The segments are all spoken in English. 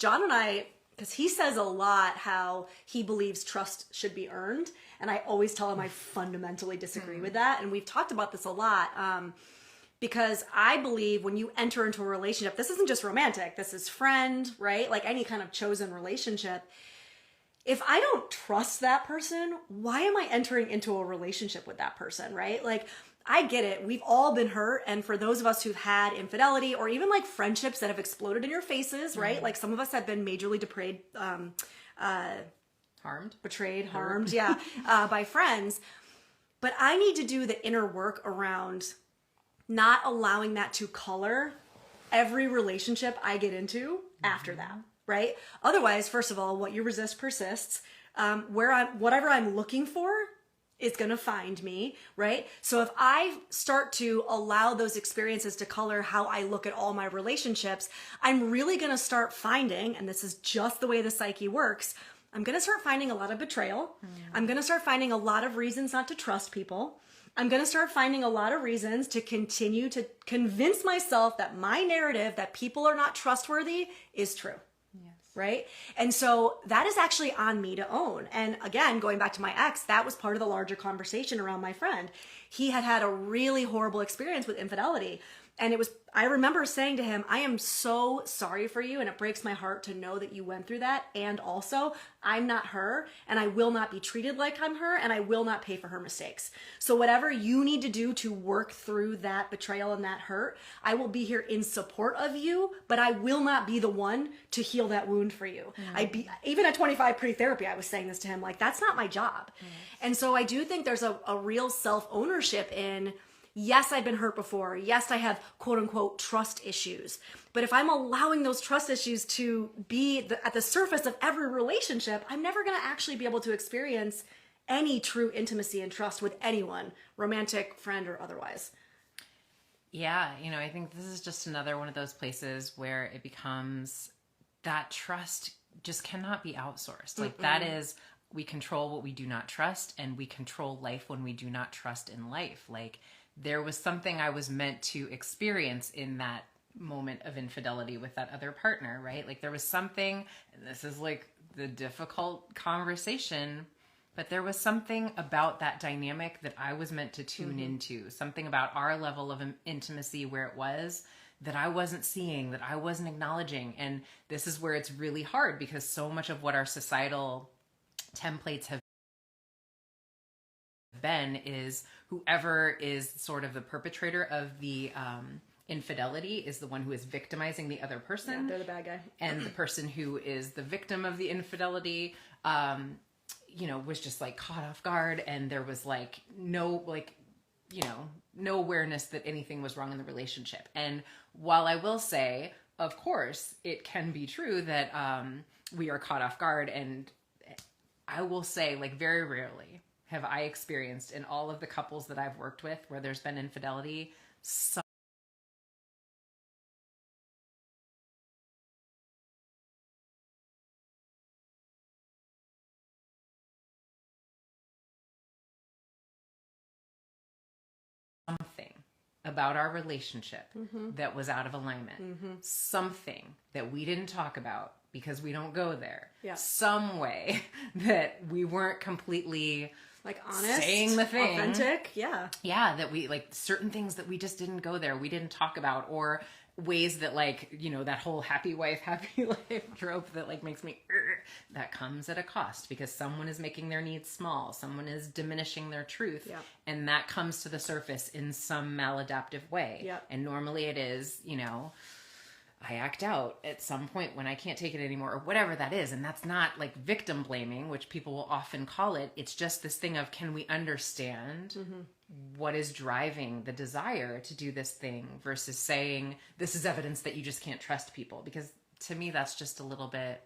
John and I, because he says a lot how he believes trust should be earned. And I always tell him I fundamentally disagree with that. And we've talked about this a lot. Because I believe when you enter into a relationship, this isn't just romantic, this is friend, right? Like any kind of chosen relationship. If I don't trust that person, why am I entering into a relationship with that person, right? Like, I get it. We've all been hurt. And for those of us who've had infidelity or even like friendships that have exploded in your faces, right? Like some of us have been majorly harmed, yeah, by friends. But I need to do the inner work around not allowing that to color every relationship I get into after that, right? Otherwise, first of all, what you resist persists. Whatever I'm looking for is going to find me, right? So if I start to allow those experiences to color how I look at all my relationships, I'm really going to start finding, and this is just the way the psyche works, I'm going to start finding a lot of betrayal. I'm going to start finding a lot of reasons not to trust people. I'm going to start finding a lot of reasons to continue to convince myself that my narrative that people are not trustworthy is true. Yes. Right? And so that is actually on me to own. And again, going back to my ex, that was part of the larger conversation around my friend. He had had a really horrible experience with infidelity. And I remember saying to him, I am so sorry for you. And it breaks my heart to know that you went through that. And also, I'm not her and I will not be treated like I'm her and I will not pay for her mistakes. So whatever you need to do to work through that betrayal and that hurt, I will be here in support of you, but I will not be the one to heal that wound for you. Even at 25 pre-therapy, I was saying this to him, like, that's not my job. And so I do think there's a real self-ownership in, yes, I've been hurt before. Yes, I have quote unquote trust issues. But if I'm allowing those trust issues to be at the surface of every relationship, I'm never going to actually be able to experience any true intimacy and trust with anyone, romantic, friend, or otherwise. Yeah, I think this is just another one of those places where it becomes that trust just cannot be outsourced. Like that is, we control what we do not trust, and we control life when we do not trust in life. Like, there was something I was meant to experience in that moment of infidelity with that other partner, right? Like there was something, and this is like the difficult conversation, but there was something about that dynamic that I was meant to tune into, something about our level of intimacy where it was that I wasn't seeing, that I wasn't acknowledging. And this is where it's really hard because so much of what our societal templates have been is whoever is sort of the perpetrator of the infidelity is the one who is victimizing the other person. Yeah, they're the bad guy. And the person who is the victim of the infidelity, was just like caught off guard, and there was like no awareness that anything was wrong in the relationship. And while I will say, of course, it can be true that we are caught off guard, and I will say, like, very rarely have I experienced in all of the couples that I've worked with where there's been infidelity, something about our relationship that was out of alignment, something that we didn't talk about because we don't go there, some way that we weren't completely like honest, saying the thing, authentic, that we like certain things that we just didn't go there, we didn't talk about, or ways that like that whole happy wife happy life trope that like makes me that comes at a cost because someone is making their needs small, someone is diminishing their truth, and that comes to the surface in some maladaptive way. And normally it is I act out at some point when I can't take it anymore, or whatever that is. And that's not like victim blaming, which people will often call it. It's just this thing of, can we understand what is driving the desire to do this thing versus saying, this is evidence that you just can't trust people. Because to me, that's just a little bit,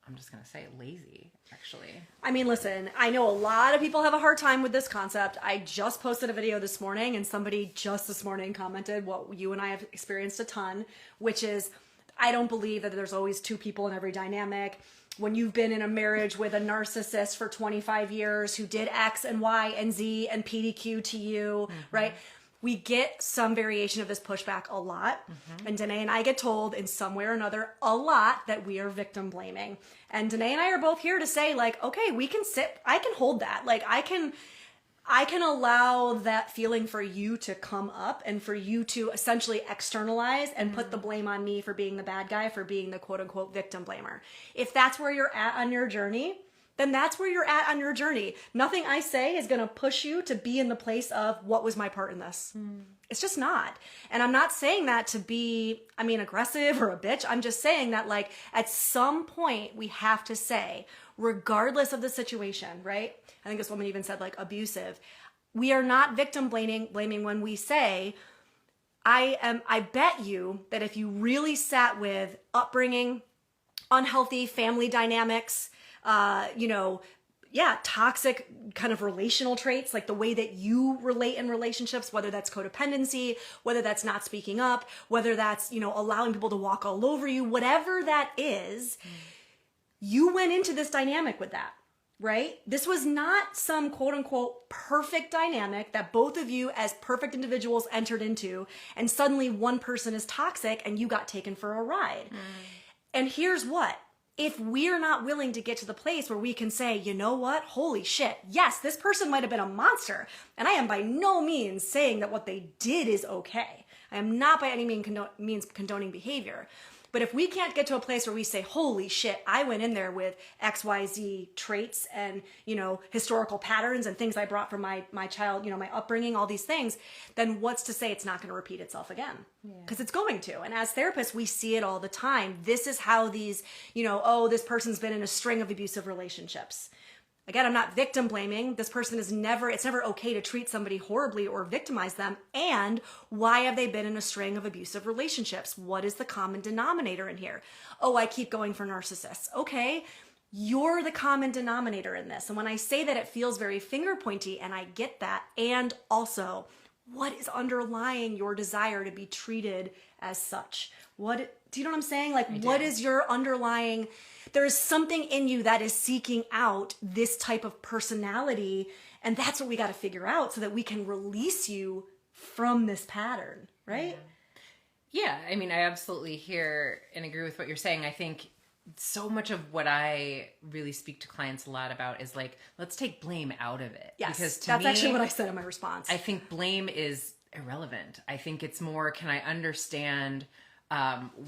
I'm just going to say lazy, actually. I mean, listen, I know a lot of people have a hard time with this concept. I just posted a video this morning, and somebody just this morning commented what you and I have experienced a ton, which is, I don't believe that there's always two people in every dynamic. When you've been in a marriage with a narcissist for 25 years who did X and Y and Z and PDQ to you, right? we get some variation of this pushback a lot. And Danae and I get told in some way or another a lot that we are victim blaming. And Danae and I are both here to say, like, okay, we can I can hold that. Like, I can allow that feeling for you to come up and for you to essentially externalize and put the blame on me for being the bad guy, for being the quote unquote victim blamer. If that's where you're at on your journey, then that's where you're at on your journey. Nothing I say is going to push you to be in the place of what was my part in this. It's just not. And I'm not saying that to be, aggressive or a bitch. I'm just saying that, like, at some point we have to say, regardless of the situation, right? I think this woman even said, like, abusive. We are not victim blaming when we say, I bet you that if you really sat with upbringing, unhealthy family dynamics, toxic kind of relational traits, like the way that you relate in relationships, whether that's codependency, whether that's not speaking up, whether that's, allowing people to walk all over you, whatever that is, you went into this dynamic with that, right? This was not some quote unquote perfect dynamic that both of you as perfect individuals entered into, and suddenly one person is toxic and you got taken for a ride. And here's what. If we're not willing to get to the place where we can say, you know what, holy shit, yes, this person might have been a monster, and I am by no means saying that what they did is okay. I am not by any means condoning behavior. But if we can't get to a place where we say, holy shit, I went in there with XYZ traits and, historical patterns and things I brought from my child, my upbringing, all these things, then what's to say it's not going to repeat itself again? Because it's going to. And as therapists, we see it all the time. This is how these, this person's been in a string of abusive relationships. Again, I'm not victim blaming. This person it's never okay to treat somebody horribly or victimize them. And why have they been in a string of abusive relationships? What is the common denominator in here? Oh, I keep going for narcissists. Okay, you're the common denominator in this. And when I say that, it feels very finger pointy, and I get that. And also, what is underlying your desire to be treated as such? Do you know what I'm saying? Like, what is your underlying... There is something in you that is seeking out this type of personality, and that's what we got to figure out so that we can release you from this pattern, right? Yeah, I absolutely hear and agree with what you're saying. I think so much of what I really speak to clients a lot about is, like, let's take blame out of it. Yes, because that's actually what I said in my response. I think blame is irrelevant. I think it's more, can I understand...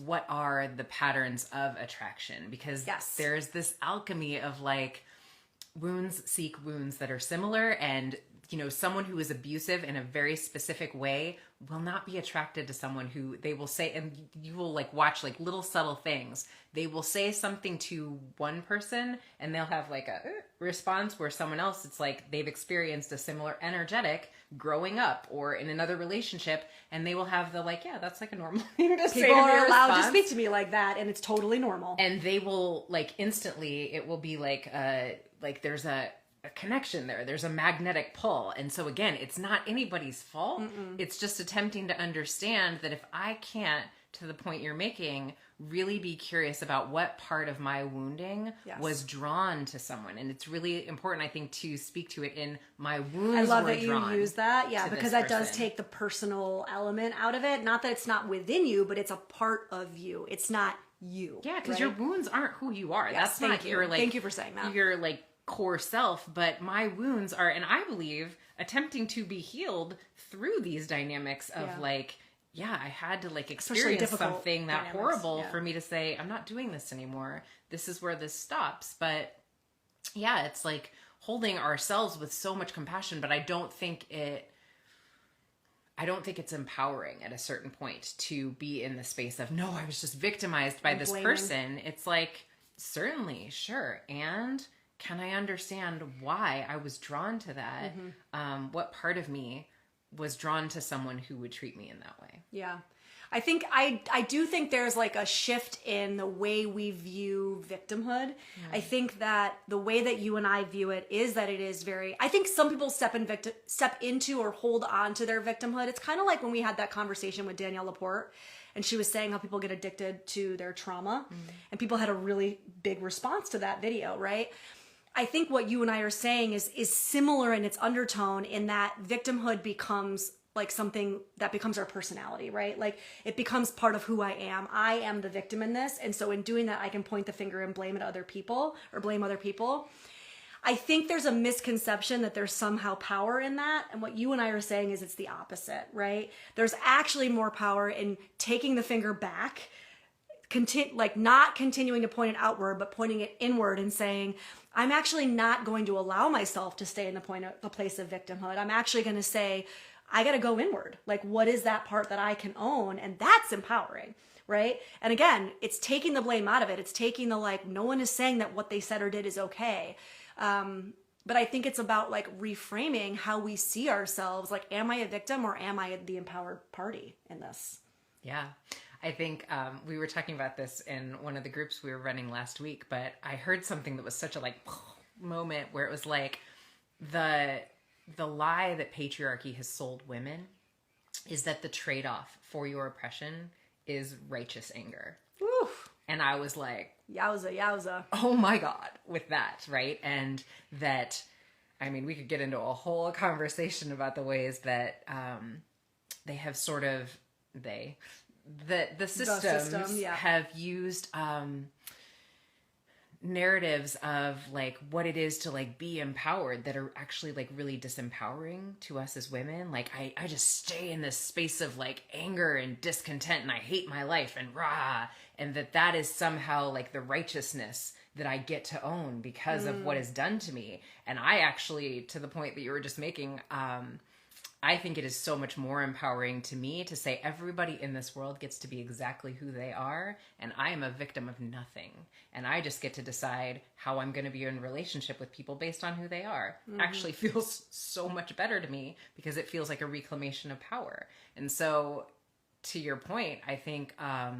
what are the patterns of attraction? Because there's this alchemy of, like, wounds seek wounds that are similar, and someone who is abusive in a very specific way will not be attracted to someone who they will say, and you will, like, watch, like, little subtle things. They will say something to one person and they'll have, like, a response where someone else, it's like they've experienced a similar energetic growing up or in another relationship, and they will have the, like, yeah, that's, like, a normal thing to say. People are allowed to speak to me like that, and it's totally normal. And they will, like, instantly, it will be like there's a connection there. There's a magnetic pull. And so, again, it's not anybody's fault. It's just attempting to understand that if I can't, to the point you're making, really be curious about what part of my wounding was drawn to someone. And it's really important, I think, to speak to it in my wounds. I love that you use that. Yeah, because that does take the personal element out of it. Not that it's not within you, but it's a part of you. It's not you. Yeah, because your wounds aren't who you are. Yes, that's not your, like... Thank you for saying that. Your, like, core self, but my wounds are, and I believe, attempting to be healed through these dynamics of like, I had to, like, experience something that horrible for me to say, I'm not doing this anymore. This is where this stops. But it's like holding ourselves with so much compassion, but I don't think it's empowering at a certain point to be in the space of, no, I was just victimized by this person. It's like, certainly, sure. And can I understand why I was drawn to that? What part of me was drawn to someone who would treat me in that way? Yeah. I think I do think there's, like, a shift in the way we view victimhood. I think that the way that you and I view it is that it is very, I think some people step into or hold on to their victimhood. It's kind of like when we had that conversation with Danielle Laporte, and she was saying how people get addicted to their trauma, and people had a really big response to that video, right? I think what you and I are saying is similar in its undertone, in that victimhood becomes like something that becomes our personality, right? Like it becomes part of who I am. I am the victim in this. And so in doing that, I can point the finger and blame other people. I think there's a misconception that there's somehow power in that. And what you and I are saying is it's the opposite, right? There's actually more power in taking the finger back, like not continuing to point it outward, but pointing it inward and saying, I'm actually not going to allow myself to stay in the place of victimhood. I'm actually going to say, I got to go inward. Like, what is that part that I can own? And that's empowering, right? And again, it's taking the blame out of it. It's taking the, like, no one is saying that what they said or did is okay. But I think it's about like reframing how we see ourselves. Like, am I a victim or am I the empowered party in this? Yeah. I think we were talking about this in one of the groups we were running last week, but I heard something that was such a like moment where it was like the lie that patriarchy has sold women is that the trade-off for your oppression is righteous anger. Oof. And I was like, yowza. Oh my God, with that, right? And that, I mean, we could get into a whole conversation about the ways that they have sort of, the systems have used narratives of like what it is to like be empowered that are actually like really disempowering to us as women. Like I just stay in this space of like anger and discontent and I hate my life and rah, and that is somehow like the righteousness that I get to own because of what is done to me. And I actually, to the point that you were just making, I think it is so much more empowering to me to say everybody in this world gets to be exactly who they are, and I am a victim of nothing. And I just get to decide how I'm going to be in relationship with people based on who they are. Actually feels so much better to me because it feels like a reclamation of power. And so, to your point, I think I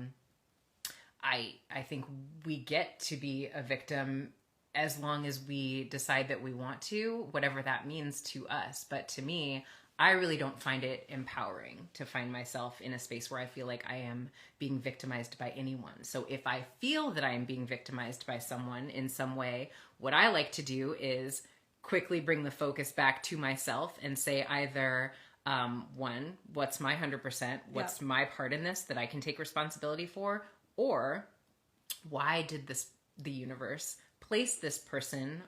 think we get to be a victim as long as we decide that we want to, whatever that means to us. But to me, I really don't find it empowering to find myself in a space where I feel like I am being victimized by anyone. So if I feel that I am being victimized by someone in some way, what I like to do is quickly bring the focus back to myself and say either, one, what's my 100%? What's my part in this that I can take responsibility for? Or why did the universe place this person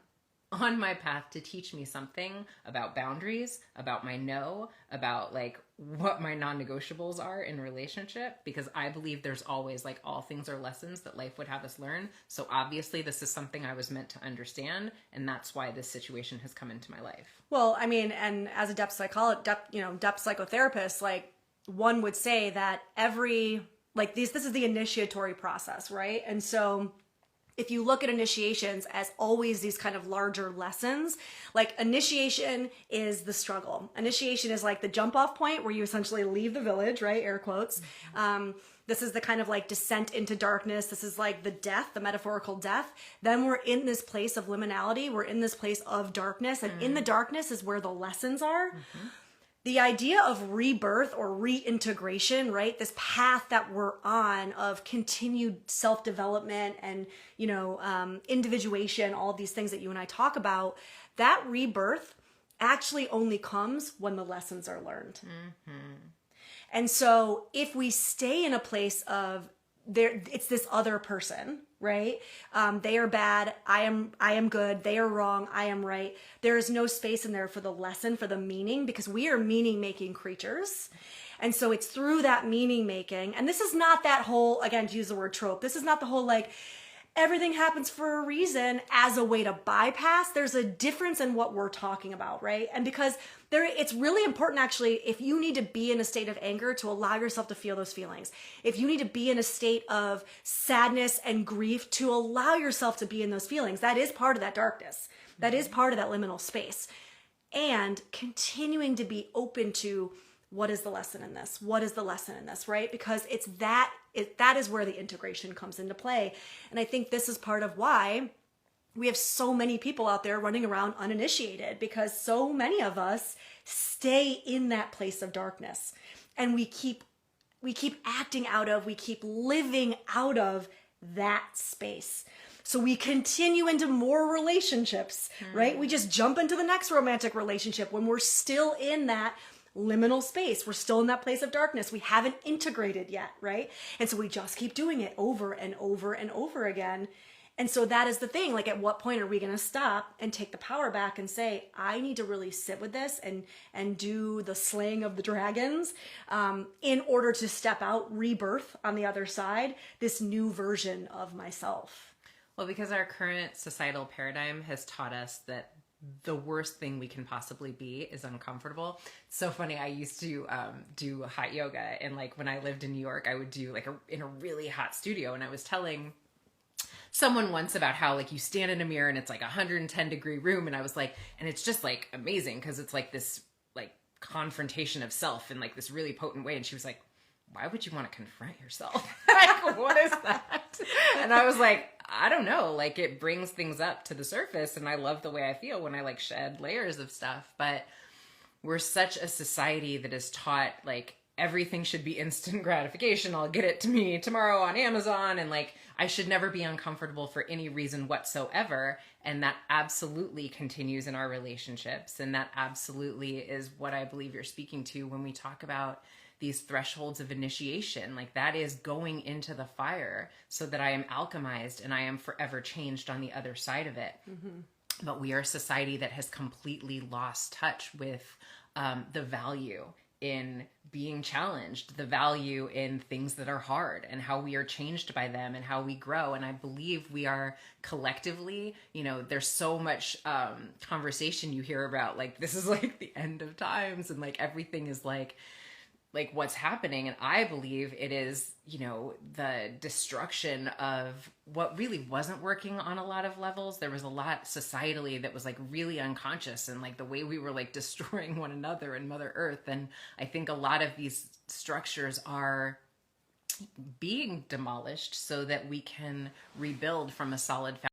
on my path to teach me something about boundaries, about my no, about like what my non-negotiables are in relationship? Because I believe there's always like all things are lessons that life would have us learn. So obviously this is something I was meant to understand, and that's why this situation has come into my life. Well, I mean, and as a depth psychotherapist, like one would say that this is the initiatory process, right? And so if you look at initiations as always these kind of larger lessons, like initiation is the struggle. Initiation is like the jump off point where you essentially leave the village, right? Air quotes. This is the kind of like descent into darkness. This is like the death, the metaphorical death. Then we're in this place of liminality. We're in this place of darkness. And in the darkness is where the lessons are. The idea of rebirth or reintegration, right? This path that we're on of continued self-development and, individuation, all of these things that you and I talk about, that rebirth actually only comes when the lessons are learned. And so if we stay in a place of it's this other person, right? They are bad. I am good. They are wrong. I am right. There is no space in there for the lesson, for the meaning, because we are meaning-making creatures. And so it's through that meaning-making. And this is not that whole, again, to use the word trope, this is not the whole like, everything happens for a reason as a way to bypass. There's a difference in what we're talking about, right? And because it's really important actually, if you need to be in a state of anger, to allow yourself to feel those feelings. If you need to be in a state of sadness and grief, to allow yourself to be in those feelings. That is part of that darkness. That is part of that liminal space. And continuing to be open to, what is the lesson in this? What is the lesson in this, right? Because that is where the integration comes into play. And I think this is part of why we have so many people out there running around uninitiated, because so many of us stay in that place of darkness, and we keep acting out of, we keep living out of that space. So we continue into more relationships, right? We just jump into the next romantic relationship when we're still in that liminal space. We're still in that place of darkness. We haven't integrated yet, right? And so we just keep doing it over and over and over again. And so that is the thing. Like, at what point are we going to stop and take the power back and say, I need to really sit with this and do the slaying of the dragons in order to step out, rebirth on the other side, this new version of myself. Well, because our current societal paradigm has taught us that the worst thing we can possibly be is uncomfortable. It's so funny. I used to do hot yoga, and like when I lived in New York, I would do like in a really hot studio, and I was telling someone once about how like you stand in a mirror and it's like 110-degree room, and I was like, and it's just like amazing because it's like this like confrontation of self in like this really potent way. And she was like, why would you want to confront yourself? Like, what is that? And I was like, I don't know, like it brings things up to the surface, and I love the way I feel when I like shed layers of stuff. But we're such a society that is taught like everything should be instant gratification. I'll get it to me tomorrow on Amazon. And like, I should never be uncomfortable for any reason whatsoever. And that absolutely continues in our relationships. And that absolutely is what I believe you're speaking to when we talk about these thresholds of initiation. Like, that is going into the fire so that I am alchemized and I am forever changed on the other side of it. Mm-hmm. But we are a society that has completely lost touch with the value in being challenged, the value in things that are hard, and how we are changed by them and how we grow. And I believe we are collectively, you know, there's so much conversation you hear about like, this is like the end of times, and like everything is like what's happening. And I believe it is, you know, the destruction of what really wasn't working on a lot of levels. There was a lot societally that was like really unconscious, and like the way we were like destroying one another and Mother Earth. And I think a lot of these structures are being demolished so that we can rebuild from a solid foundation.